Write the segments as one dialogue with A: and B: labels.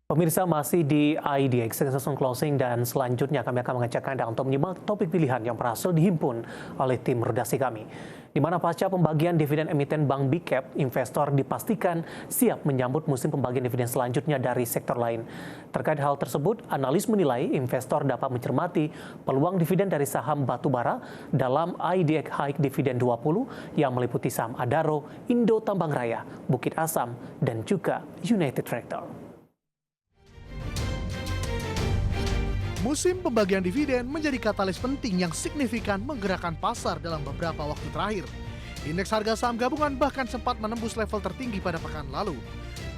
A: Pemirsa masih di IDX Season Closing dan selanjutnya kami akan mengajak Anda untuk menyimak topik pilihan yang berhasil dihimpun oleh tim redaksi kami. Di mana pasca pembagian dividen emiten Bank Big Cap, investor dipastikan siap menyambut musim pembagian dividen selanjutnya dari sektor lain. Terkait hal tersebut, analis menilai investor dapat mencermati peluang dividen dari saham batubara dalam IDX High Dividend 20 yang meliputi saham Adaro, Indo Tambang Raya, Bukit Asam, dan juga United Tractor.
B: Musim pembagian dividen menjadi katalis penting yang signifikan menggerakkan pasar dalam beberapa waktu terakhir. Indeks harga saham gabungan bahkan sempat menembus level tertinggi pada pekan lalu.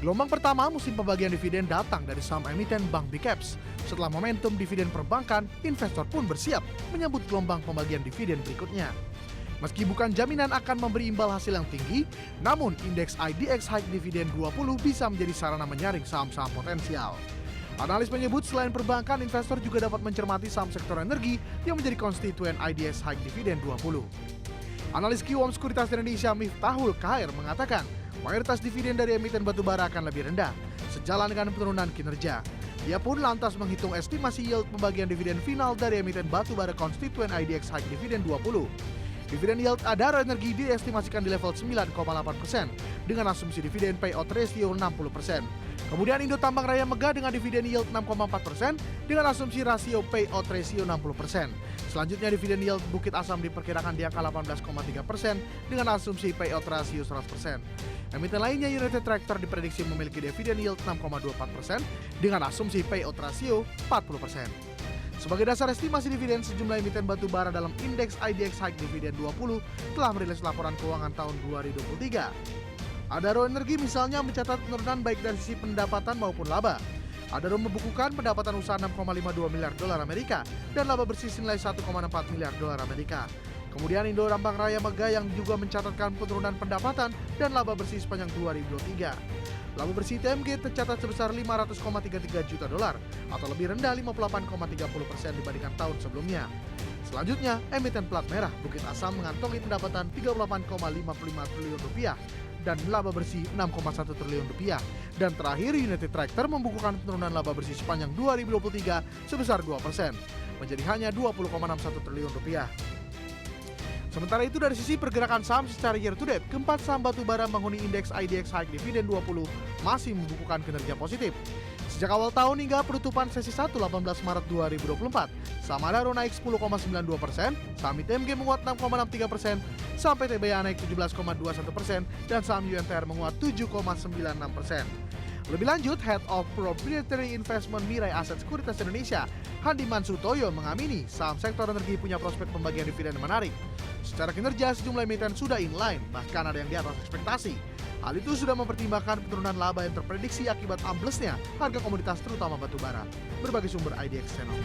B: Gelombang pertama musim pembagian dividen datang dari saham emiten Bank Big Caps. Setelah momentum dividen perbankan, investor pun bersiap menyambut gelombang pembagian dividen berikutnya. Meski bukan jaminan akan memberi imbal hasil yang tinggi, namun indeks IDX High Dividend 20 bisa menjadi sarana menyaring saham-saham potensial. Analis menyebut selain perbankan, investor juga dapat mencermati saham sektor energi yang menjadi konstituen IDX High Dividend 20. Analis Kiwom Sekuritas Indonesia Miftahul Khair mengatakan mayoritas dividen dari emiten batubara akan lebih rendah, sejalan dengan penurunan kinerja. Ia pun lantas menghitung estimasi yield pembagian dividen final dari emiten batubara konstituen IDX High Dividend 20. Dividen yield Adaro Energi diestimasikan di level 9,8% dengan asumsi dividen payout ratio 60%. Kemudian Indo Tambang Raya Mega dengan dividen yield 6,4% dengan asumsi rasio payout ratio 60%. Selanjutnya dividen yield Bukit Asam diperkirakan di angka 18,3% dengan asumsi payout ratio 100%. Emiten lainnya United Tractor diprediksi memiliki dividen yield 6,24% dengan asumsi payout ratio 40%. Sebagai dasar estimasi dividen, sejumlah emiten batubara dalam indeks IDX High Dividend 20 telah merilis laporan keuangan tahun 2023. Adaro Energi misalnya mencatat penurunan baik dari sisi pendapatan maupun laba. Adaro membukukan pendapatan usaha 6,52 miliar dolar Amerika dan laba bersih senilai 1,4 miliar dolar Amerika. Kemudian Indo Tambang Raya Mega yang juga mencatatkan penurunan pendapatan dan laba bersih sepanjang 2023. Laba bersih TMG tercatat sebesar 500,33 juta dolar atau lebih rendah 58,30% dibandingkan tahun sebelumnya. Selanjutnya, emiten plat merah Bukit Asam mengantongi pendapatan 38,55 triliun rupiah dan laba bersih 6,1 triliun rupiah. Dan terakhir, United Tractor membukukan penurunan laba bersih sepanjang 2023 sebesar 2%, menjadi hanya 20,61 triliun rupiah. Sementara itu dari sisi pergerakan saham secara year to date, keempat saham batubara menghuni indeks IDX High Dividend 20 masih membukukan kinerja positif. Sejak awal tahun hingga penutupan sesi 1 18 Maret 2024, saham Adaro naik 10,92%, saham ITMG menguat 6,63%, saham PTBA naik 17,21%, dan saham UNTR menguat 7,96%. Lebih lanjut, Head of Proprietary Investment Mirai Aset Sekuritas Indonesia, Handiman Sutoyo mengamini saham sektor energi punya prospek pembagian dividen menarik. Secara kinerja, sejumlah emiten sudah inline, bahkan ada yang di atas ekspektasi. Hal itu sudah mempertimbangkan penurunan laba yang terprediksi akibat amblesnya harga komoditas terutama batubara. Berbagai sumber IDX Channel.